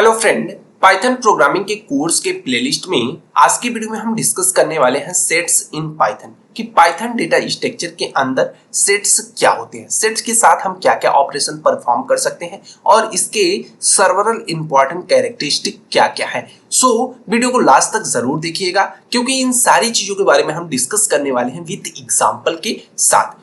Hello friend, Python programming के course के playlist में आज की वीडियो में हम डिस्कस करने वाले हैं सेट्स इन पाइथन कि पाइथन डेटा स्ट्रक्चर के अंदर सेट्स क्या होते हैं, सेट्स के साथ हम क्या क्या ऑपरेशन परफॉर्म कर सकते हैं और इसके सर्वरल इंपॉर्टेंट कैरेक्टरिस्टिक क्या क्या है। वीडियो को लास्ट तक जरूर देखिएगा क्योंकि इन सारी चीजों के बारे में हम डिस्कस करने वाले हैं विद एग्जाम्पल के साथ।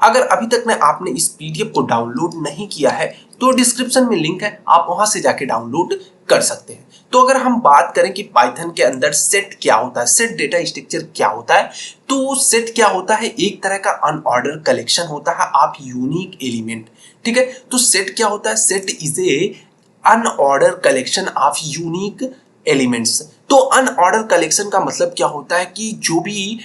अगर अभी तक में आपने इस पीडीएफ को डाउनलोड नहीं किया है तो डिस्क्रिप्शन में लिंक है, आप वहां से जाके डाउनलोड कर सकते हैं। तो अगर हम बात करें कि पाइथन के अंदर सेट क्या होता है, सेट डेटा स्ट्रक्चर क्या होता है, तो सेट क्या होता है, एक तरह का अनऑर्डर कलेक्शन होता है आप यूनिक एलिमेंट। ठीक है, तो सेट क्या होता है, set is a unordered collection of unique elements. तो अनऑर्डर कलेक्शन का मतलब क्या होता है कि जो भी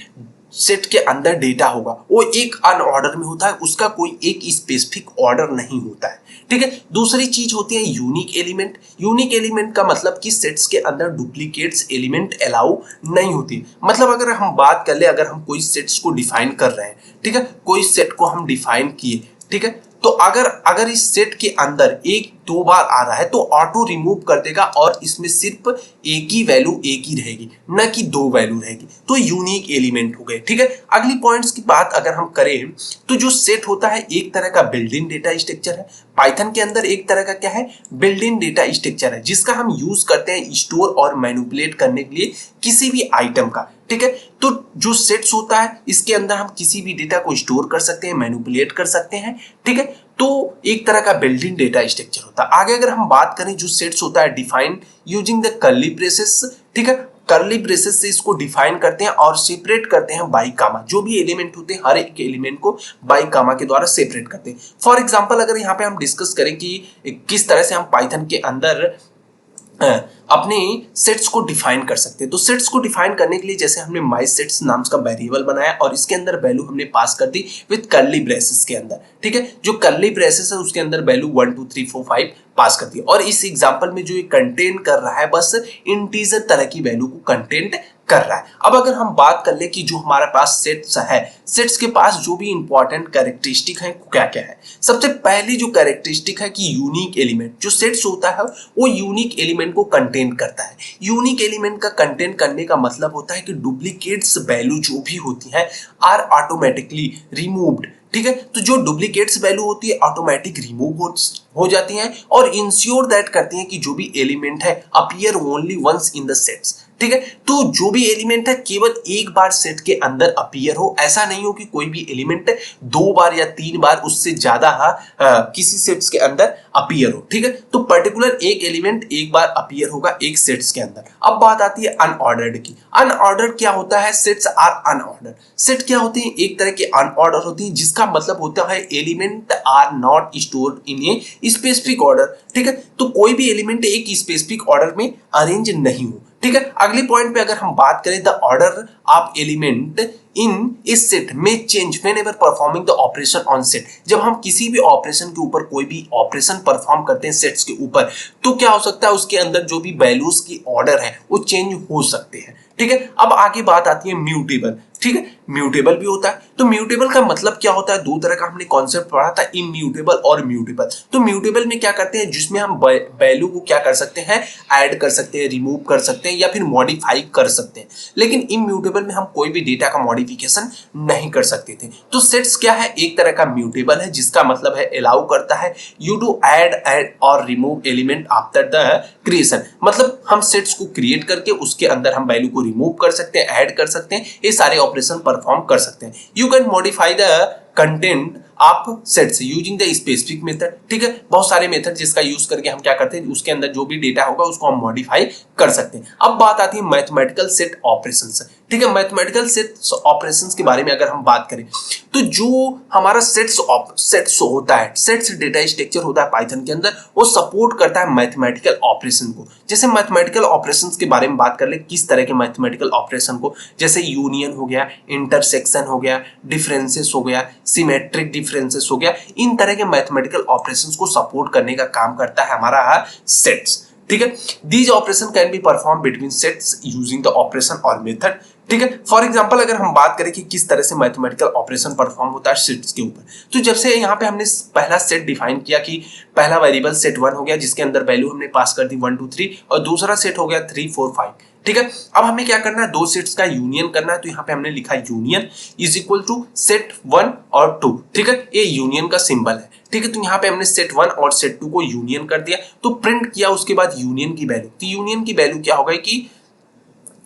सेट के अंदर डेटा होगा वो एक अनऑर्डर में होता है, उसका कोई एक स्पेसिफिक ऑर्डर नहीं होता है। ठीक है, दूसरी चीज होती है यूनिक एलिमेंट। यूनिक एलिमेंट का मतलब कि सेट्स के अंदर डुप्लीकेट्स एलिमेंट अलाउ नहीं होती। मतलब अगर हम बात कर ले, अगर हम कोई सेट्स को डिफाइन कर रहे हैं, ठीक है, कोई सेट को हम डिफाइन किए, ठीक है, तो अगर इस सेट के अंदर एक दो बार आ रहा है तो ऑटो रिमूव कर देगा और इसमें सिर्फ एक ही वैल्यू एक ही रहेगी, न कि दो वैल्यू रहेगी, तो यूनिक एलिमेंट हो गए। ठीक है, अगली पॉइंट्स की बात अगर हम करें तो जो सेट होता है एक तरह का बिल्ट इन डेटा स्ट्रक्चर है। पाइथन के अंदर एक तरह का क्या है, बिल्ट इन डेटा स्ट्रक्चर है, जिसका हम यूज करते हैं स्टोर और मैनिपुलेट करने के लिए किसी भी आइटम का। ठीक है, तो जो सेट्स होता है इसके अंदर हम किसी भी डेटा को स्टोर कर सकते हैं, मैनिपुलेट कर सकते हैं। ठीक है, तो एक तरह का बिल्ट इन डेटा स्ट्रक्चर होता है। आगे अगर हम बात करें, जो सेट्स होता है define using the curly braces. ठीक है, कर्ली ब्रेसेस से इसको डिफाइन करते हैं और सेपरेट करते हैं बाई कामा। जो भी एलिमेंट होते हैं हर एक एलिमेंट को बाई कामा के द्वारा सेपरेट करते हैं। फॉर एग्जांपल अगर यहाँ पे हम डिस्कस करें कि किस तरह से हम पाइथन के अंदर अपने सेट्स को डिफाइन कर सकते हैं, तो सेट्स को डिफाइन करने के लिए जैसे हमने माई सेट्स नाम का वेरिएबल बनाया और इसके अंदर वैल्यू हमने पास कर दी विद कर्ली ब्रेसेस के अंदर। ठीक है, जो कर्ली ब्रेसेस है उसके अंदर वैल्यू 1 2 3 4 5 पास कर दी और इस एग्जांपल में जो ये कंटेन कर रहा है बस इंटीजर तरह की वैल्यू को कंटेंट कर रहा है। अब अगर हम बात कर ले कि जो हमारे पास सेट्स है, सेट्स के पास जो भी इंपॉर्टेंट कैरेक्टरिस्टिक है क्या क्या है। सबसे पहली जो कैरेक्टरिस्टिक है कि यूनिक एलिमेंट, जो सेट्स होता है वो यूनिक एलिमेंट को कंटेन करता है। यूनिक एलिमेंट का कंटेन करने का मतलब होता है कि डुप्लीकेट्स वैल्यू जो भी होती है आर ऑटोमेटिकली रिमूव्ड। ठीक है, तो जो डुप्लीकेट्स वैल्यू होती है ऑटोमेटिक रिमूव हो जाती हैं और इंश्योर दैट करती हैं कि जो भी एलिमेंट है appear only once in the sets. ठीक है, तो जो भी एलिमेंट है केवल एक बार सेट के अंदर अपीयर हो, ऐसा नहीं हो कि कोई भी एलिमेंट दो बार या तीन बार उससे ज्यादा किसी सेट्स के अंदर अपीयर हो। ठीक है, तो पर्टिकुलर एक एलिमेंट एक बार अपीयर होगा एक सेट्स के अंदर। अब बात आती है अनऑर्डर्ड की। अनऑर्डर्ड क्या होता है, सेट्स आर अनऑर्डर्ड। सेट क्या होती है, एक तरह के अनऑर्डर होती है जिसका मतलब होता है element are not stored in a specific order. ठीक है, तो कोई भी एलिमेंट एक स्पेसिफिक ऑर्डर में अरेंज नहीं हो। ठीक है, अगले पॉइंट पे अगर हम बात करें, the order of element in इस सेट में change whenever performing the operation on set. जब हम किसी भी ऑपरेशन के ऊपर कोई भी ऑपरेशन परफॉर्म करते हैं सेट्स के ऊपर, तो क्या हो सकता है उसके अंदर जो भी वैल्यूज की ऑर्डर है वो चेंज हो सकते हैं। ठीक है, अब आगे बात आती है म्यूटेबल। ठीक है, म्यूटेबल भी होता है। तो म्यूटेबल का मतलब क्या होता है, दो तरह का हमने कॉन्सेप्ट पढ़ा था, इम्यूटेबल और म्यूटेबल। तो म्यूटेबल में क्या करते हैं, जिसमें हम वैल्यू को क्या कर सकते हैं, ऐड कर सकते हैं, रिमूव कर सकते हैं या फिर मॉडिफाई कर सकते हैं। लेकिन इम्यूटेबल में हम कोई भी डेटा का मॉडिफिकेशन नहीं कर सकते थे। तो सेट्स क्या है, एक तरह का म्यूटेबल है जिसका मतलब है अलाउ करता है यू टू ऐड और remove element after the creation. मतलब हम सेट्स को क्रिएट करके उसके अंदर हम वैल्यू को रिमूव कर सकते हैं, ऐड कर सकते हैं, ये सारे ऑपरेशन परफॉर्म कर सकते हैं। You can modify the content आप sets using the specific method. ठीक है, बहुत सारे मेथड जिसका यूज करके हम क्या करते हैं, उसके अंदर जो भी डेटा होगा उसको हम मॉडिफाई कर सकते हैं। अब बात आती है मैथमेटिकल सेट ऑपरेशंस। ठीक है, मैथमेटिकल सेट ऑपरेशंस के बारे में अगर हम बात करें तो जो हमारा सेट्स होता है, सेट्स डेटा स्ट्रक्चर होता है पाइथन के अंदर, वो सपोर्ट करता है मैथमेटिकल ऑपरेशन को। जैसे मैथमेटिकल ऑपरेशंस के बारे में बात कर ले, किस तरह के मैथमेटिकल ऑपरेशन को, जैसे यूनियन हो गया, इंटरसेक्शन हो गया, डिफरेंसेस हो गया, सिमेट्रिक डिफरेंसेस हो गया, इन तरह के मैथमेटिकल ऑपरेशंस को सपोर्ट करने का काम करता है हमारा सेट्स। ठीक है, these operation can be perform between sets using the operation और मेथड। ठीक है। फॉर एग्जांपल अगर हम बात करें कि किस तरह से मैथमेटिकल ऑपरेशन परफॉर्म होता है सेट्स के ऊपर, तो जब से यहाँ पे हमने पहला सेट डिफाइन किया कि पहला वेरिएबल सेट 1 हो गया जिसके अंदर वैल्यू हमने पास कर दी 1 2 3, और दूसरा सेट हो गया 3 4 5। ठीक है, अब हमें क्या करना है, दो सेट्स का यूनियन करना है। तो यहाँ पे हमने लिखा union is equal to set 1 और 2। ठीक है, ये यूनियन का सिंबल है। ठीक है, तो यहाँ पे हमने सेट 1 और सेट 2 को यूनियन कर दिया, तो प्रिंट किया उसके बाद यूनियन की वैल्यू। तो यूनियन की वैल्यू क्या होगा कि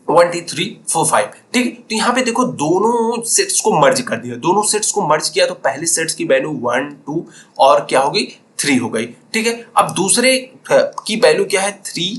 1 2 3 4 5। ठीक है, तो यहाँ पे देखो दोनों सेट्स को मर्ज कर दिया, दोनों सेट्स को मर्ज किया तो पहले सेट्स की वैल्यू 1 2 और क्या हो गई 3 हो गई। ठीक है, अब दूसरे की वैल्यू क्या है 3,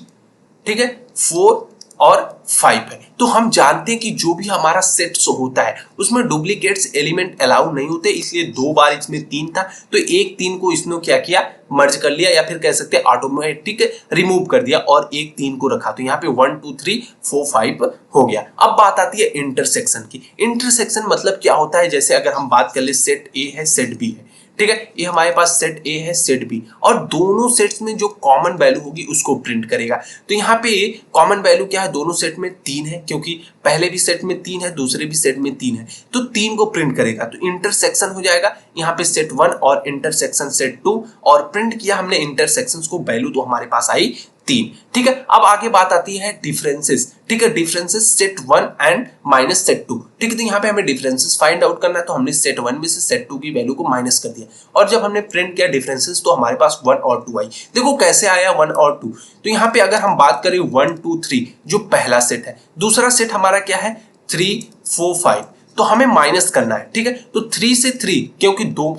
ठीक है 4 और 5 है। तो हम जानते हैं कि जो भी हमारा सेट्स होता है उसमें डुप्लीकेट्स एलिमेंट अलाउ नहीं होते, इसलिए दो बार इसमें 3 था तो एक 3 को इसने क्या किया, मर्ज कर लिया, या फिर कह सकते हैं ऑटोमेटिक रिमूव कर दिया और एक 3 को रखा। तो यहाँ पे 1 2 3 4 5 हो गया। अब बात आती है इंटरसेक्शन की। इंटरसेक्शन मतलब क्या होता है, जैसे अगर हम बात कर ले सेट ए है सेट बी है, ठीक है, ये हमारे पास सेट ए है सेट बी, और दोनों सेट्स में जो कॉमन वैल्यू होगी उसको प्रिंट करेगा। तो यहाँ पे कॉमन वैल्यू क्या है, दोनों सेट में 3 है, क्योंकि पहले भी सेट में 3 है दूसरे भी सेट में 3 है, तो 3 को प्रिंट करेगा। तो इंटरसेक्शन हो जाएगा यहाँ पे सेट 1 और इंटरसेक्शन सेट 2, और प्रिंट किया हमने इंटरसेक्शंस को, वैल्यू तो हमारे पास आई 3। ठीक है, अब आगे बात आती है डिफरेंसेस। ठीक है, differences set 1 and minus set 2। ठीक है, तो यहाँ पे हमें डिफरेंसेस फाइंड आउट करना है, तो हमने सेट 1 में से सेट 2 की वैल्यू को माइनस कर दिया, और जब हमने प्रिंट किया डिफरेंसेस तो हमारे पास 1 और 2 आई। देखो कैसे आया 1 और 2, तो यहाँ पे अगर हम बात करें 1 2 3 जो पहला सेट है, दूसरा सेट हमारा क्या है 3 4 5, तो हमें माइनस करना है। ठीक है, तो 3 से 3, क्योंकि दो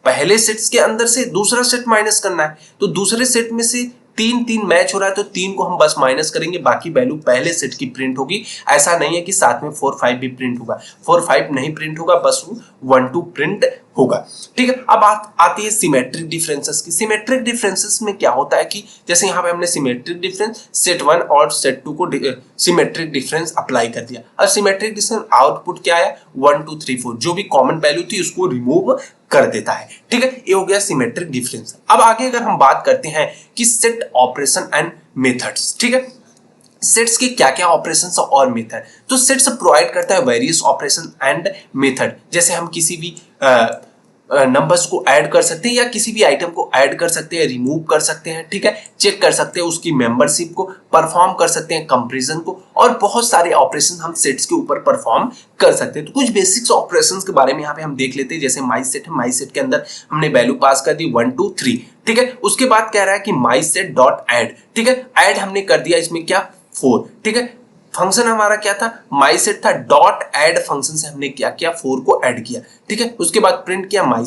पहले सेट्स के अंदर से दूसरा सेट माइनस करना है, तो दूसरे सेट में से 3 3 मैच हो रहा है, तो 3 को हम बस माइनस करेंगे, बाकी वैल्यू पहले सेट की प्रिंट होगी। ऐसा नहीं है कि साथ में 4 5 भी प्रिंट होगा, 4 5 नहीं प्रिंट होगा, बस 1 2 प्रिंट होगा। ठीक है, अब आती है सिमेट्रिक डिफरेंसेस की। सिमेट्रिक डिफरेंसेस में क्या होता है कि जैसे यहाँ पे हमने सिमेट्रिक डिफरेंस सेट 1 और सेट 2 को सिमेट्रिक डिफरेंस अप्लाई कर दिया। अब सिमेट्रिक डिफरेंस आउटपुट क्या आया 1 2 3 4, जो भी कॉमन वैल्यू थी उसको रिमूव कर देता है। ठीक है, ये हो गया सिमेट्रिक डिफरेंस। अब आगे अगर हम बात करते हैं कि सेट ऑपरेशन एंड मेथड्स। ठीक है, सेट्स के क्या क्या ऑपरेशंस और मेथड, तो सेट्स प्रोवाइड करता है वेरियस ऑपरेशन एंड मेथड। जैसे हम किसी भी नंबर्स को ऐड कर सकते हैं या किसी भी आइटम को ऐड कर सकते हैं, रिमूव कर सकते हैं। ठीक है, चेक कर सकते हैं उसकी मेंबरशिप को, परफॉर्म कर सकते हैं कंपैरिजन को, और बहुत सारे ऑपरेशन हम सेट्स के ऊपर परफॉर्म कर सकते हैं। तो कुछ बेसिक्स ऑपरेशंस के बारे में यहाँ पे हम देख लेते हैं। जैसे माई सेट है, माई सेट के अंदर हमने वैल्यू पास कर दी 1 2 3। ठीक है, उसके बाद कह रहा है कि माई सेट डॉट ऐड। ठीक है, ऐड हमने कर दिया इसमें क्या 4। ठीक है, फंक्शन हमारा क्या था माई सेट था, डॉट ऐड फंक्शन से हमने क्या किया 4 को ऐड किया। ठीक है, उसके बाद प्रिंट किया माई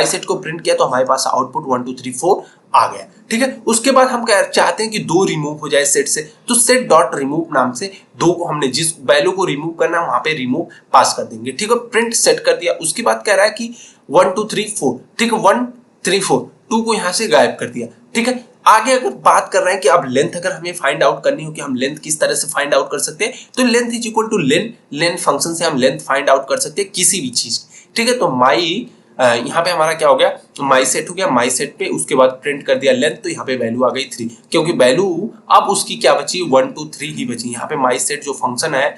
सेट को प्रिंट किया, तो हमारे पास आउटपुट 1 2 3 4 आ गया। ठीक है, उसके बाद हम क्या चाहते हैं कि 2 रिमूव हो जाए सेट से, तो सेट डॉट रिमूव नाम से 2 को हमने जिस वैल्यू को रिमूव करना वहां पे रिमूव पास कर देंगे। ठीक है, प्रिंट सेट कर दिया। उसके बाद कह रहा है कि 1 2 3 4। ठीक है, 1 3 4, 2 को यहां से गायब कर दिया। ठीक है, आगे अगर बात कर रहे हैं कि अब लेंथ अगर हमें फाइंड आउट करनी हो कि हम लेंथ किस तरह से फाइंड आउट कर सकते हैं, तो length is equal two len function से हम लेंथ फाइंड आउट कर सकते हैं किसी भी चीज। ठीक है, तो माई यहाँ पे हमारा क्या हो गया माई सेट हो गया, माई सेट पे उसके बाद प्रिंट कर दिया लेंथ, तो यहाँ पे वैल्यू आ गई 3, क्योंकि वैल्यू अब उसकी क्या बची 1 2 3 ही बची। यहाँ पे माई सेट जो फंक्शन है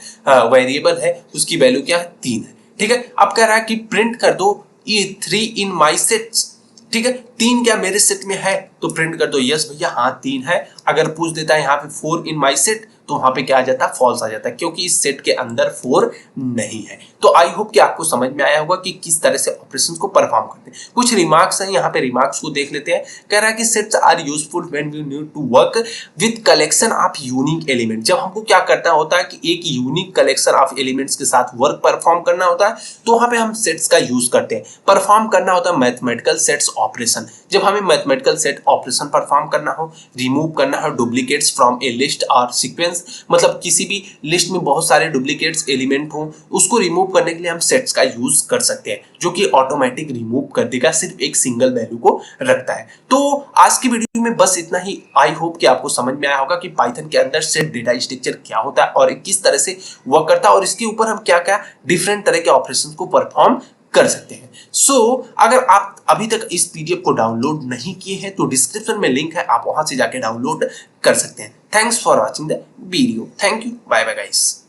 वेरिएबल है उसकी वैल्यू क्या है 3 है। ठीक है, अब कह रहा है कि प्रिंट कर दो ये 3 इन माई सेट्स। ठीक है, 3 क्या मेरे सेट में है, तो प्रिंट कर दो यस भैया हाँ 3 है। अगर पूछ देता है यहाँ पे 4 इन माई सेट, तो वहां पे क्या आ जाता है फॉल्स आ जाता है, क्योंकि इस सेट के अंदर 4 नहीं है। तो आई होप कि आपको समझ में आया होगा कि किस तरह से ऑपरेशंस को परफॉर्म करते हैं। कुछ रिमार्क्स हैं, यहाँ पे रिमार्क्स को देख लेते हैं। कह रहा है कि sets are useful when we need to work with collection of unique element. जब हमको क्या करना होता है कि एक यूनिक कलेक्शन ऑफ एलिमेंट्स के साथ वर्क परफॉर्म करना होता है, तो वहां पे हम सेट्स का यूज करते हैं। परफॉर्म करना होता है मैथमेटिकल सेट्स ऑपरेशन। जब हमें मैथमेटिकल सेट ऑपरेशन परफॉर्म करना हो, रिमूव करना हो डुप्लीकेट्स फ्रॉम ए लिस्ट और सीक्वेंस, मतलब किसी भी लिस्ट में बहुत सारे डुप्लीकेट्स एलिमेंट हो, उसको रिमूव करने के लिए हम सेट्स का यूज कर सकते हैं, जो कि ऑटोमेटिक रिमूव कर देगा, सिर्फ एक सिंगल वैल्यू को रखता है। तो आज की वीडियो में बस इतना ही। आई होप कि आपको समझ में आया होगा कि पाइथन के अंदर सेट डेटा स्ट्रक्चर क्या होता है और किस तरह से वर्क करता है, और इसके ऊपर हम क्या क्या डिफरेंट तरह के ऑपरेशन को परफॉर्म कर सकते हैं। अगर आप अभी तक इस पीडीएफ को डाउनलोड नहीं किए हैं तो डिस्क्रिप्शन में लिंक है, आप वहां से जाके डाउनलोड कर सकते हैं। Thanks for watching the video. Thank you, bye bye guys.